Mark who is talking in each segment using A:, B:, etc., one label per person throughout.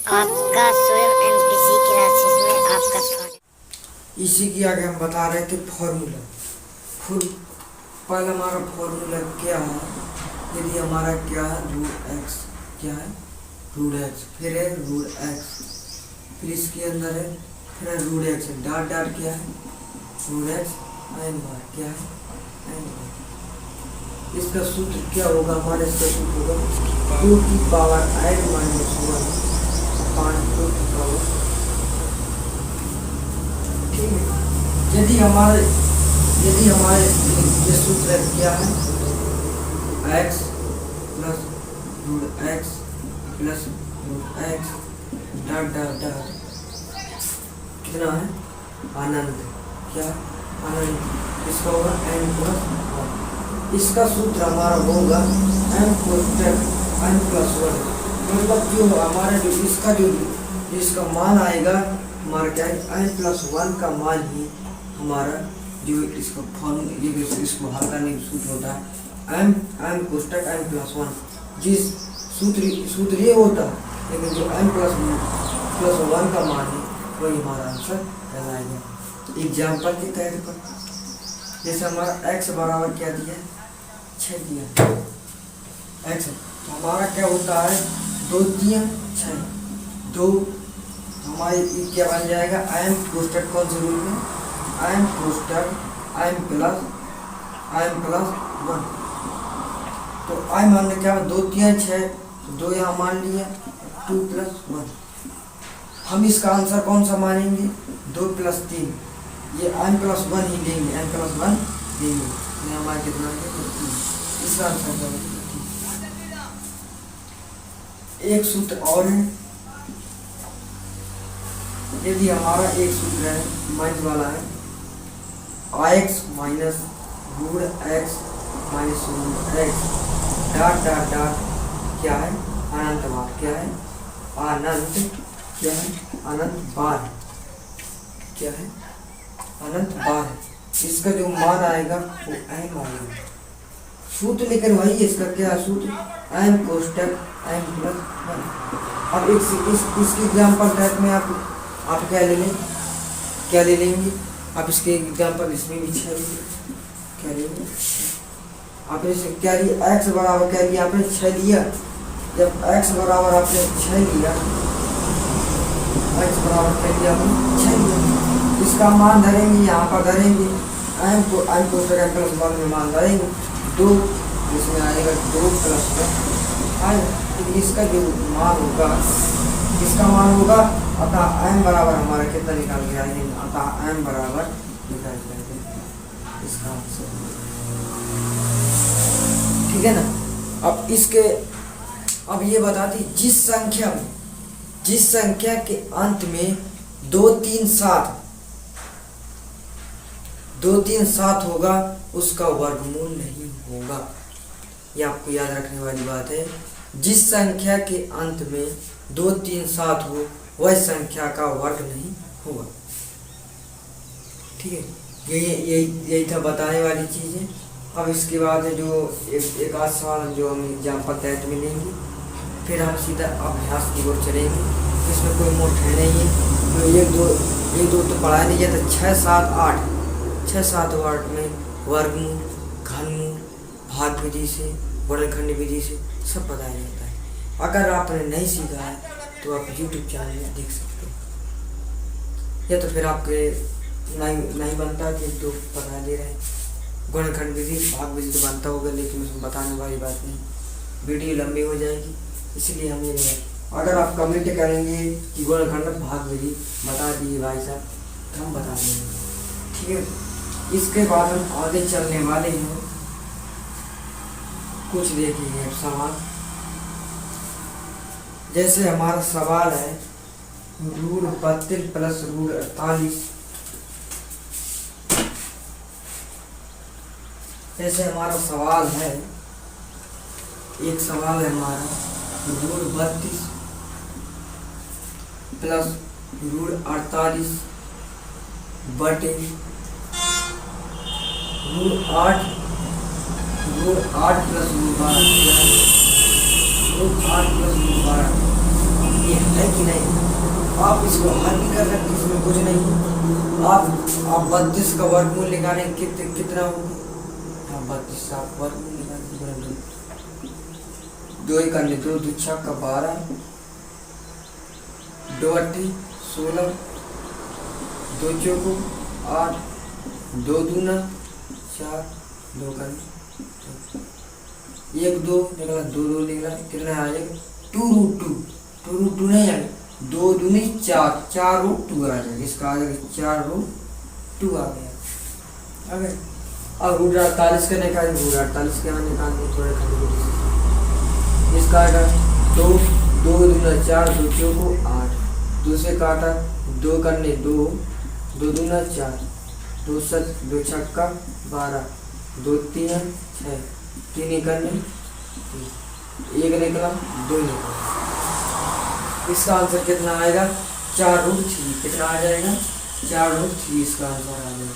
A: आपका स्वयं MPC classes में आपका स्वागत।
B: इसी की आगे हम बता रहे थे फॉर्मूला। फुल पहले हमारा फॉर्मूला क्या है, यदि हमारा क्या है रूट एक्स, क्या है रूट एक्स, फिर है रूट एक्स, फिर इसके अंदर है फिर है रूट एक्स, डॉट डॉट क्या है रूट एक्स एन बार, क्या है एन बार। इसका सूत्र क्या होगा, हमारे इसका सूत्र होगा 2 की पावर n माइनस 1 पाँच 2 की पावर। ठीक है, यदि हमारे ये सूत्र क्या है x plus root x plus root x dot dot dot कितना है अनंत, क्या अनंत, इसका होगा n प्लस 1। इसका सूत्र हमारा होगा m कोष्टक n प्लस 1, मतलब जो हमारा जो इसका मान आएगा हमारा क्या है n प्लस 1 का मान ही हमारा जो इसका फॉर्मूला इसको हल करने का सूत्र होता है m कोष्टक n प्लस 1। जिस सूत्र ये होता है, लेकिन जो n प्लस 1 का मान है वही हमारा आंसर कहलाएगा। एग्जाम्पल के तहत पर जैसे हमारा x बराबर क्या दिया 6 दिया x, तो हमारा क्या होता है 2 3 6, 2 हमारे क्या बन जाएगा m कोष्टक कौन से रूल में m कोष्टक m प्लस 1, तो i मान लें क्या 2 3 6, 2 यहाँ मान लिया 2 प्लस 1। हम इसका आंसर कौन सा मानेंगे 2 प्लस 3, ये m प्लस 1 ही लेंगे, m प्लस 1 लेंगे, हमारा कितना है इसका आंसर। एक सूत्र और है, यदि हमारा एक सूत्र है माइनस वाला है x minus root x minus root x dot dot dot क्या है अनंत बार, क्या है अनंत, क्या है अनंत बार, क्या है अनंत बार। इसका जो मान आएगा वो m आएगा सूत्र, लेकिन वही इसका क्या सूत्र m कोष्टक m प्लस 1। अब इसके एग्जाम्पल टाइप में आप क्या ले लेंगे आप इसके एग्जाम्पल इसमें भी क्या लेंगे आपने क्या लिया x बराबर क्या लिया आपने 6 लिया। जब x बराबर आपने 6 लिया, x बराबर क्या लिया आपने 6 लिया, इसका मान धरेंगे यहाँ पर धरेंगे m कोष्टक m प्लस 1 में मान धरेंगे 2, इसमें आएगा 2 प्लस 1 आएगा। इसका जो मान होगा अतः m बराबर हमारा कितना निकाल के आएंगे, अतः m बराबर निकाल के आएंगे इसका आंसर। ठीक है ना। अब ये बताती जिस संख्या के अंत में 2 3 7 होगा उसका वर्गमूल नहीं होगा। ये आपको याद रखने वाली बात है, जिस संख्या के अंत में 2 3 7 हो वह संख्या का वर्ग नहीं होगा। ठीक है, यही था बताने वाली चीज़ है। अब इसके बाद है जो एक आध सवाल जो हम एग्जाम्पल तहत में लेंगे, फिर हम सीधा अभ्यास की ओर चलेंगे। इसमें कोई मोट है नहीं है, तो एक दो तो पढ़ाया नहीं जाता। 6 7 8 में वर्गमूल, घनमूल, भाग विधि से, वर्गखंड विधि से सब बताया जाता है। अगर आपने नहीं सीखा है तो आप YouTube चैनल में देख सकते हैं, या तो फिर आपके नहीं बनता कि तो बता दे रहे हैं। गुणनखंड विधि, भाग विधि तो बनता होगा, लेकिन उसमें बताने वाली बात नहीं, वीडियो लंबी हो जाएगी, इसलिए हम ये नहीं। अगर आप कमेंट करेंगे कि गुणनखंड भाग विधि बता दिए भाई साहब, तो हम बता देंगे। ठीक है, इसके बाद हम आगे चलने वाले हैं। कुछ देखिए सवाल, जैसे हमारा सवाल है रूट 32 प्लस रूट 48। जैसे हमारा सवाल है, एक सवाल है हमारा रूट 32 प्लस रूट 48 बटे root 8 plus root 12, root 8 plus root 12। ये है कि नहीं। आप इसको हल भी कर सकते, इसमें कुछ नहीं। आप 32 का वर्गमूल निकालें कितना होगा। हाँ 32 आप वर्गमूल निकालें, दो ही करने, दो दो छः का 12, दो अट्ठी 16, दो चौको 8, दो दूना 4, दो करने 1 2 निकला, 2 2 निकला, कितना आ जाएगा 2√2 नहीं आएगा, 2 दूनी 4, 4√2 आ जाएगा। इसका आ जाएगा 4√2 आ गया। अगर अब रूट 48 का निकाल, रूट 48 के यहाँ निकालने थोड़े खड़े, इसका आएगा 2 2 दूना 4, 2 चौको 8, 2 से काटा, 2 करने 2, 2 दूना 4, 2 छक्का 12, 2 3 6, 3 करने 1 निकला, 2 निकला। इसका आंसर कितना आएगा 4√3। कितना आ जाएगा 4√3 इसका आंसर आ जाएगा।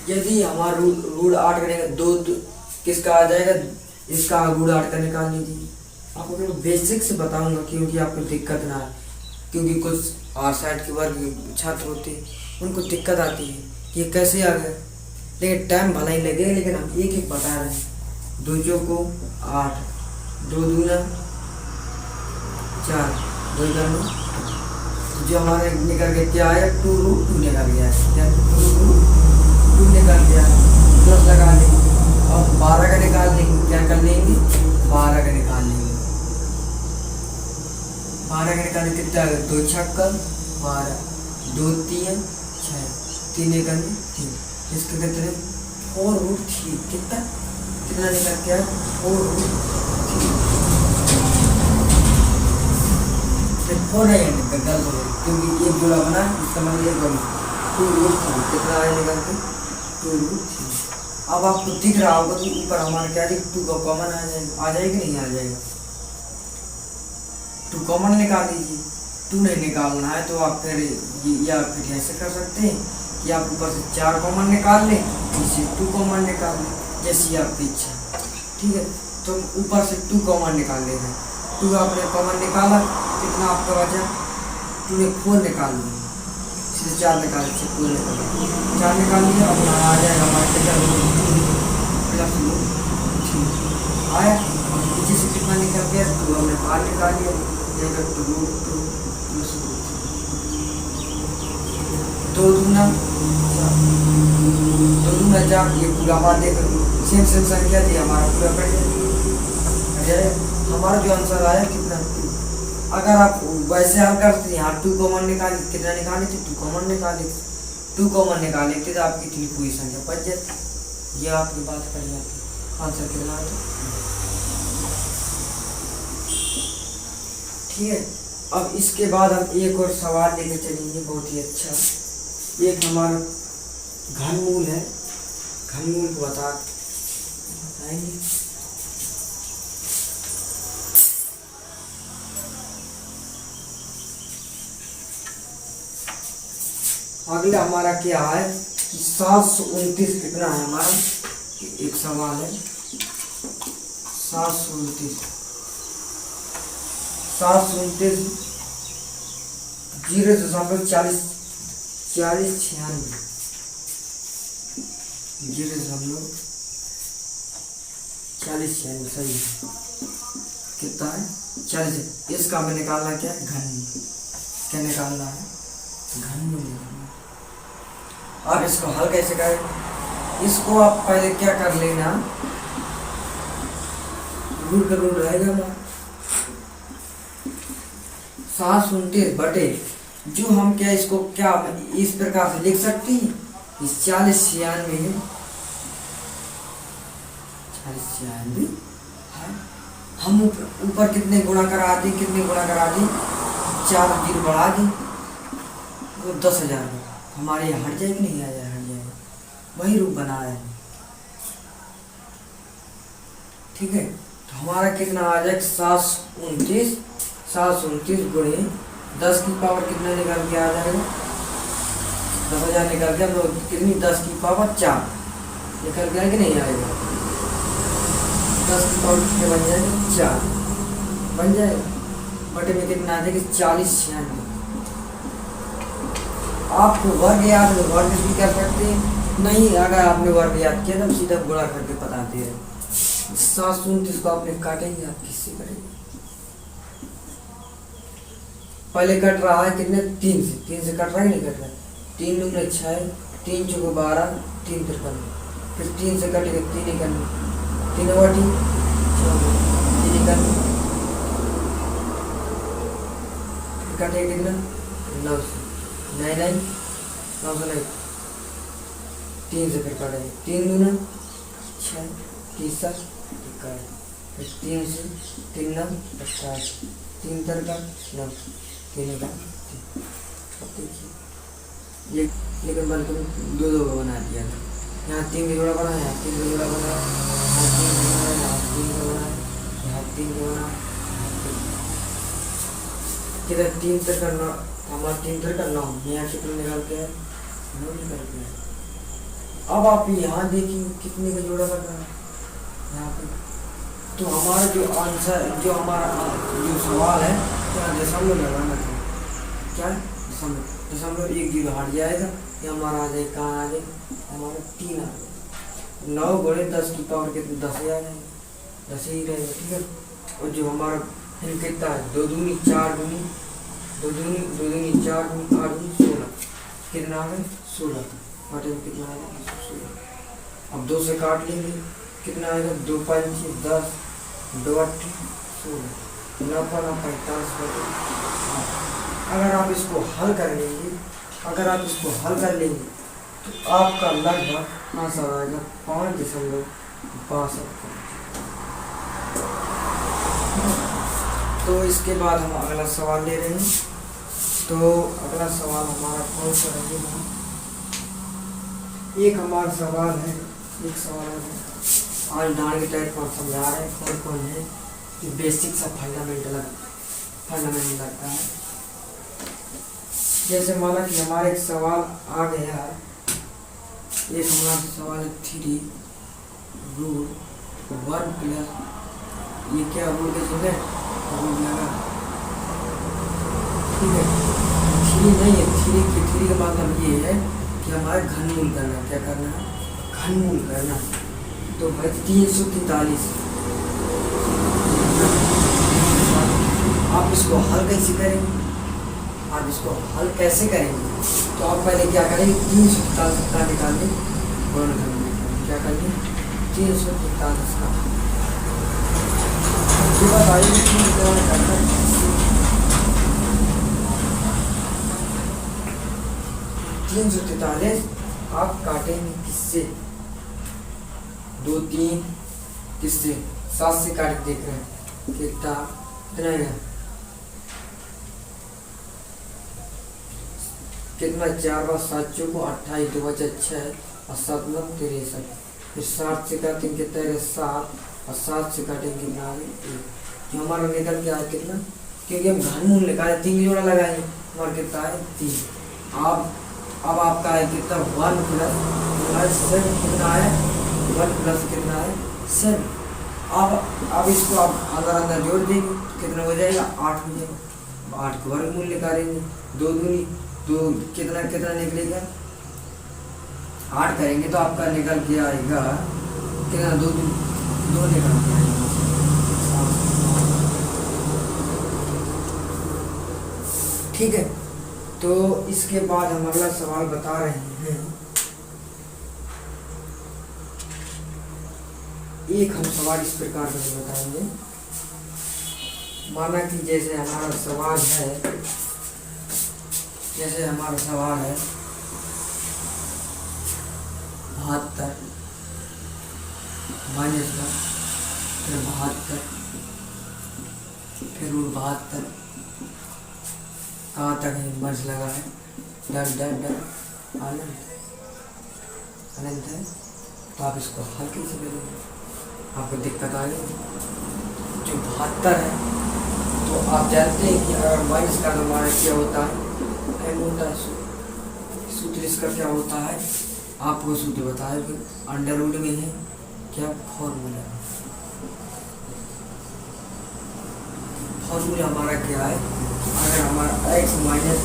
B: यदि हमारा रूट 8 करेंगे 2 किसका आ जाएगा, इसका रूट 8 का निकाल लीजिए। आपको केवल बेसिक से बताऊंगा क्योंकि आपको दिक्कत ना आए, क्योंकि कुछ आर साइड के वर्ग छात्र होते हैं उनको दिक्कत आती है कि ये कैसे आ गया, लेकिन टाइम भला ही लगेगा, लेकिन हम एक एक बता रहे हैं। 2 चौको 8, 2 दूना 4, 2 करना, जो हमारे निकल के क्या आया 2√2 निकल गया है, 2 निकल गया, प्लस लगा लेंगे और 12 का निकाल लेंगे। क्या कर लेंगे 12 का निकाल लेंगे। 12 का निकालने कितना आ गया 2 छक्का 12, 2 3 6, 3 करने 3, इसके कितने 4√3, कितना निकल गया 4√3। 4 नहीं गलत हो गई क्योंकि एक जोड़ा बना, इसका मतलब एक बना 2√3, कितना आया निकल के 2√3। अब आपको दिख रहा होगा कि ऊपर हमारा क्या 2 का कॉमन आ जाएगा नहीं आ जाएगा, 2 कॉमन निकाल लीजिए। 2 नहीं निकालना है तो आप फिर या फिर ऐसे कर सकते हैं कि आप ऊपर से 4 कॉमन निकाल लें, नीचे 2 कॉमन निकाल लें, जैसी आपकी इच्छा। ठीक है, तो ऊपर से 2 कॉमन निकाल लेना है। 2 आपने कॉमन निकाला, कितना आपका बचा 2 ने 4 निकाल लिया, इसलिए 4 निकाल 4 निकाल लिया, 4 निकाल लिया। अब आ जाएगा हमारे प्लस आया, नीचे से कितना निकल गया 2 हमने बाहर निकाल लिया, 2 दूना 4, ये पूरा बात देख सेम संख्या थी, हमारा पूरा कट गया। हमारा जो आंसर आया कितना 2। अगर आप वैसे हल करते यहाँ 2 कॉमन निकाल, कितना निकाले थे 2 कॉमन निकाले, 2 कॉमन निकाले थे तो आपकी इतनी पूरी संख्या बच जाती। ये आपकी बात कर जाती, आंसर कितना आता। ठीक है, अब इसके बाद हम एक और सवाल लेके चलेंगे, बहुत ही अच्छा। एक हमारा घनमूल है, घनमूल को बताएंगे। अगला हमारा क्या है कि 729 कितना है हमारा, एक सवाल है 729 0.40 0.40 सही कितना है 40। इसका हमें निकालना क्या है घन, क्या निकालना है घन निकालना। अब इसको हल कैसे करें, इसको आप पहले क्या कर लेना, रूट का रूट रहेगा ना 729 बटे, जो हम क्या इसको क्या इस प्रकार से लिख सकते हैं, इस 4096 है, 4096 है। हम ऊपर कितने गुणा करा दी, 4 0 बढ़ा दी तो 10,000 हमारे यहाँ हट जाएगी नहीं, आ जाए हट जाएगा, वही रूप बना है। ठीक है, तो हमारा कितना आ जाएगा 729 गुणे 10 की पावर कितना निकल के आ जाएगा 10,000 निकल गया, तो कितनी 10 की पावर 4 निकल गया कि नहीं आएगा, 10 की पावर कितने बन जाएगा 4। बन जाएगा। बटे में कितना आ जाएगा 40/96। आपको वर्ग याद है, वर्ग भी कर सकते हैं, नहीं अगर आपने वर्ग याद किया तो सीधा गुणा करके बताते हैं। 729 को आपने काटेंगे, आप किससे करेंगे? पहले कट रहा है कितने? 3 से। 3 से कट रहा है नहीं कट रहा है? 3 दूनी 6, 3 चौको 12, 3 53। फिर 3 से कटेगा 3 91, 3 बटी 3 91, कटेगा कितना? 9 से 99, 9 से 3 से फिर काटेंगे 3 दूना 6, 30 21, फिर 3 से 3 9 28, 3 तरका 9, 3 का। अब देखिए ये लेकिन बल्कि दो दो का बना दिया था। यहाँ 3 का जोड़ा बना है, यहाँ 3 का जोड़ा बना है, यहाँ 3 का बना है, यहाँ 3 का बना है, यहाँ 3 का बना है, किधर 3 तरका 9, हमारा 3 तरका 9, यहाँ कितने निकाल के है? 9 निकाल के है। अब आप यहाँ देखिए कितने का जोड़ा बन रहा है यहाँ पे। तो हमारा जो आंसर, जो हमारा जो सवाल है, क्या दशमलव लगाना था? क्या दशमलव? दशमलव 1 0 हट जाएगा, ये हमारा आ जाएगा, कहाँ आ जाएगा? हमारा 3 आ जाएगा। 9 गुणे 10 की पावर कितनी? 10 ही आ जाएगा, 10 ही रहेगा। ठीक है। और जो हमारा कितना है? 2 दूनी 4 दूनी 2 दूनी 2 दूनी 4 दूनी 8 दूनी 16, कितना आ गया? 16। बटे में कितना आएगा? 16। अब 2 से काट लेंगे, कितना आएगा? 2 5 10, 2 8 16, 9 5 45 बटे 8। अगर आप इसको हल कर लेंगे, अगर आप इसको हल कर लेंगे तो आपका लगभग आंसर आएगा 5.62। तो इसके बाद हम अगला सवाल ले रहे हैं। तो अगला सवाल हमारा कौन सा रहेगा? एक हमारा सवाल है, एक सवाल है आज डांड के टाइप पर समझा रहे हैं कौन कौन है कि बेसिक सा फंडामेंटल लगता है। जैसे माना कि हमारा एक सवाल आ गया, एक हमारा सवाल है 3 रूट 1 प्लस, ये क्या रूट है? सुने रूट लगा, ठीक है। 3 नहीं है, 3 का मतलब ये है कि हमारा घनमूल करना। क्या करना है? घनमूल करना। तो भाई 343। आप इसको हल कैसे करेंगे? आप इसको हल कैसे करेंगे? तो आप पहले क्या करेंगे? 343 का निकालेंगे, क्या करेंगे? 343 का बताइए कि करना 343 आप काटेंगे किससे? 2 3 किससे? 7 से काट के देख रहे हैं कितना है? कितना? 4 बार 7 चौको 28, 2 बचा 6 और 7 9 63। फिर 7 से काटेंगे कितना है? 7 और 7 से काटेंगे कितना है? 1। हमारा निकल के आया कितना? क्योंकि हम घनमूल निकाले 3 जोड़ा लगाएंगे, हमारा कितना है? 3। अब आपका है कितना? 1 प्लस 7 कितना है? 1 प्लस कितना है? 7। अब इसको आप अंदर जोड़ देंगे, कितना हो जाएगा? 8 हो जाएगा। 8 का वर्गमूल निकालेंगे, 2 दूनी 2, कितना कितना निकलेगा? 8 करेंगे तो आपका निकल के आएगा कितना? 2 निकल के आएगा। ठीक है। तो इसके बाद हम अगला सवाल बता रहे हैं। एक हम सवाल इस प्रकार से बताएंगे, माना कि जैसे हमारा सवाल है, जैसे हमारा सवाल है 72 माइनस 1, फिर 72, फिर 72, कहाँ तक है? बस लगा है, डर डर डर आनंद अनंत है। तो आप इसको हल कैसे करेंगे? आपको दिक्कत आ गई। जो 72 है, तो आप जानते हैं कि अगर माइनस का हमारा क्या होता है? एम होता है। सूत्र इसका क्या होता है? आपको सूत्र बताया कि अंडर रूट में है क्या? फॉर्मूला फॉर्मूला हमारा क्या है, अगर हमारा x minus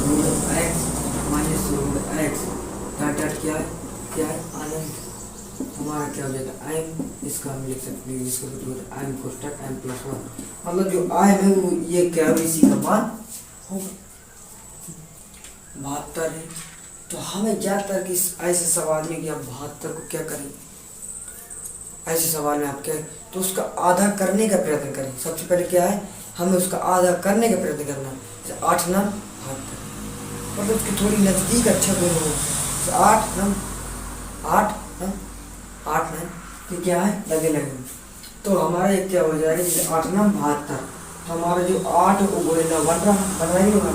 B: root x minus root x dot dot क्या है अनंत, हमारा क्या हो जाएगा m, इसका हम लिख सकते हैं जिसको m कोष्टक m प्लस 1, मतलब जो m है वो ये क्या है, इसी का मान होगा 72 है। तो हमें ज़्यादातर कि ऐसे सवाल में कि आप 72 को क्या करें, ऐसे सवाल में आप क्या तो उसका आधा करने का प्रयत्न करें। सबसे पहले क्या है, हमें उसका आधा करने का प्रयत्न करना है। जैसे 8 9 72, मतलब उसकी थोड़ी नज़दीक अच्छा दोनों हो, 8 9 तो क्या है लगे लगे, तो हमारा एक क्या हो जाएगा, जैसे 8 9 72, तो हमारा जो 8 वो बोले ना बन रहा ही होगा।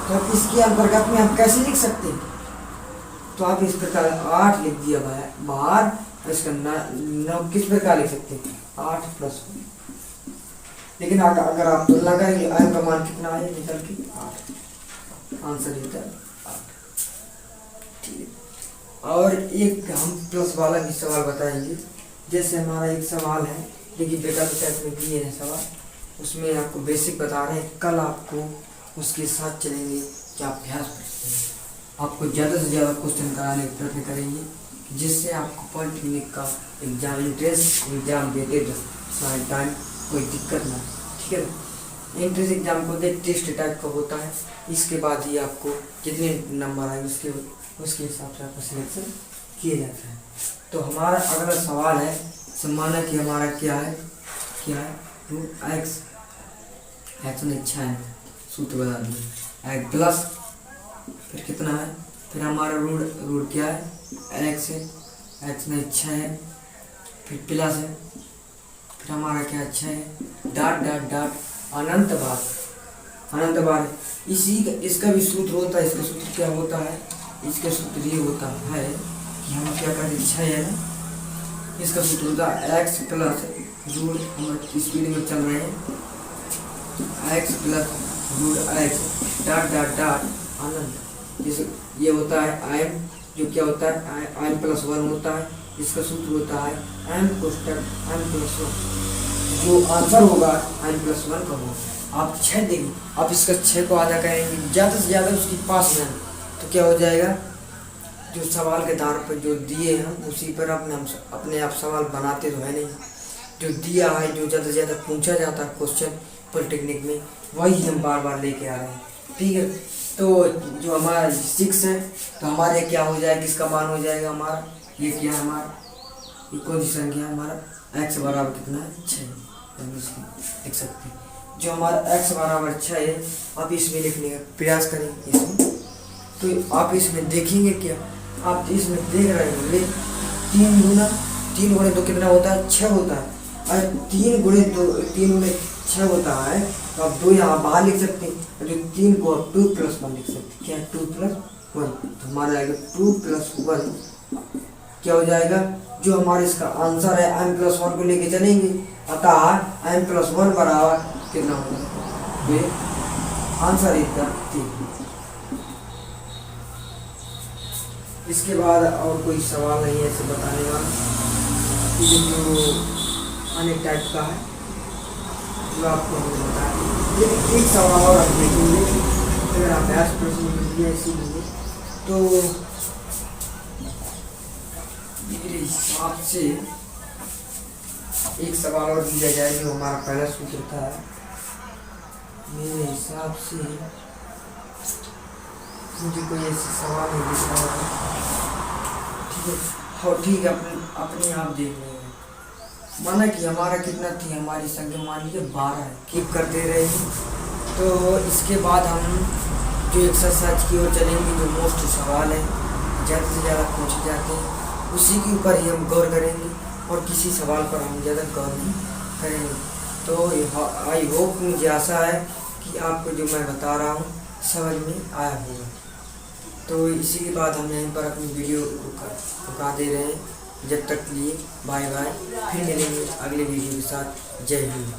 B: तो आप इसके अंतर्गत में आप कैसे लिख सकते हैं, तो आप इस प्रकार 8 लिख दिया बाहर, इसका 9 किस प्रकार लिख सकते हैं 8 प्लस 1, लेकिन अगर आप तुलना करेंगे m का मान कितना है निकल के 8, आंसर इधर 8, ठीक है। और एक हम प्लस वाला भी सवाल बताएंगे। जैसे हमारा एक सवाल है, देखिए बेटा टाइप में दिए हैं सवाल, उसमें आपको बेसिक बता रहे हैं, कल आपको उसके साथ चलेंगे क्या अभ्यास करते हैं, आपको ज़्यादा से ज़्यादा क्वेश्चन कराने का प्रयत्न करेंगे, जिससे आपको पॉलिटेक्निक का एग्जाम एंट्रेंस एग्जाम देते टाइम कोई दिक्कत ना, ठीक है ना। एंट्रेंस एग्जाम को देख टेस्ट टाइप का होता है, इसके बाद ही आपको कितने नंबर आए उसके हिसाब से आपका सिलेक्शन किया जाता है। तो हमारा अगला सवाल है, माना कि हमारा क्या है 2x में अच्छा है, सूत्र बता दिए x प्लस फिर कितना है, फिर हमारा रूट क्या है x है, x में अच्छा है, फिर प्लस है, फिर हमारा क्या अच्छा है डॉट डॉट डॉट अनंत बार इसका भी सूत्र होता है। इसका सूत्र क्या होता है, इसका सूत्र ये होता है कि हम क्या करते अच्छा है ना, इसका सूत्र होता है x प्लस रूट, हम स्पीड में चल रहे हैं, x plus root x dot dot dot अनंत, जैसे ये होता है m, जो क्या होता है m प्लस 1 होता है, इसका सूत्र होता है m कोष्टक m प्लस 1, जो आंसर होगा m प्लस 1 का होगा। आप 6 देंगे, आप इसका 6 को आधा करेंगे ज़्यादा से ज़्यादा उसकी पास में, तो क्या हो जाएगा, जो सवाल के आधार पर जो दिए हैं उसी पर अपने आप सवाल बनाते तो है नहीं, जो दिया है जो ज़्यादा से ज़्यादा पूछा जाता है क्वेश्चन पॉलिटेक्निक में, वही हम बार बार लेके आ रहे हैं, ठीक है। तो जो हमारा 6 है, तो हमारे क्या हो जाएगा, किसका मान हो जाएगा हमारा, ये क्या है हमारा, ये कौन सी संख्या है हमारा, x बराबर कितना है 6, लिख सकते हैं। जो हमारा x बराबर 6 है, आप इसमें लिखने का प्रयास करेंगे इसमें, तो आप इसमें देखेंगे क्या, आप इसमें देख रहे होंगे 3 गुणे 2 कितना होता है 6 होता है, और 3 गुणे 6 होता है, तो आप 2 यहाँ बाहर लिख सकते हैं, जो 3 को आप 2 प्लस 1 लिख सकते हैं, क्या 2 प्लस 1, तो हमारा आएगा 2 प्लस 1 क्या हो जाएगा, जो हमारा इसका आंसर है m प्लस 1 को लेके चलेंगे, अतः m प्लस 1 बराबर कितना होगा, आंसर इतना 3। इसके बाद और कोई सवाल नहीं है ऐसे बताने वाला, जो अनेक टाइप का है जो आपको हमने बताया, लेकिन एक सवाल और आप देखेंगे, अगर अभ्यास प्रश्न मिल गया इसीलिए, तो मेरे हिसाब से एक सवाल और दिया जाए जो हमारा पहला सूत्र था, मेरे हिसाब से मुझे कोई ऐसे सवाल नहीं दिख रहा है, ठीक है। हाँ ठीक है, अपने आप देख लेंगे। माना कि हमारा कितना थी, हमारी संख्या मान लीजिए 12 है, कीप करते रहेंगे। तो इसके बाद हम जो एक्सरसाइज की ओर चलेंगे, जो मोस्ट सवाल है ज़्यादा से ज़्यादा पूछे जाते हैं, उसी के ऊपर ही हम गौर करेंगे और किसी सवाल पर हम ज़्यादा गौर नहीं करेंगे। तो आई होप, मुझे आशा है कि आपको जो मैं बता रहा हूँ समझ में आया होगा। तो इसी के बाद हम यहीं पर अपनी वीडियो रुका दे रहे हैं। जब तक के लिए बाय बाय, फिर मिलेंगे अगले वीडियो के साथ। जय हिंद।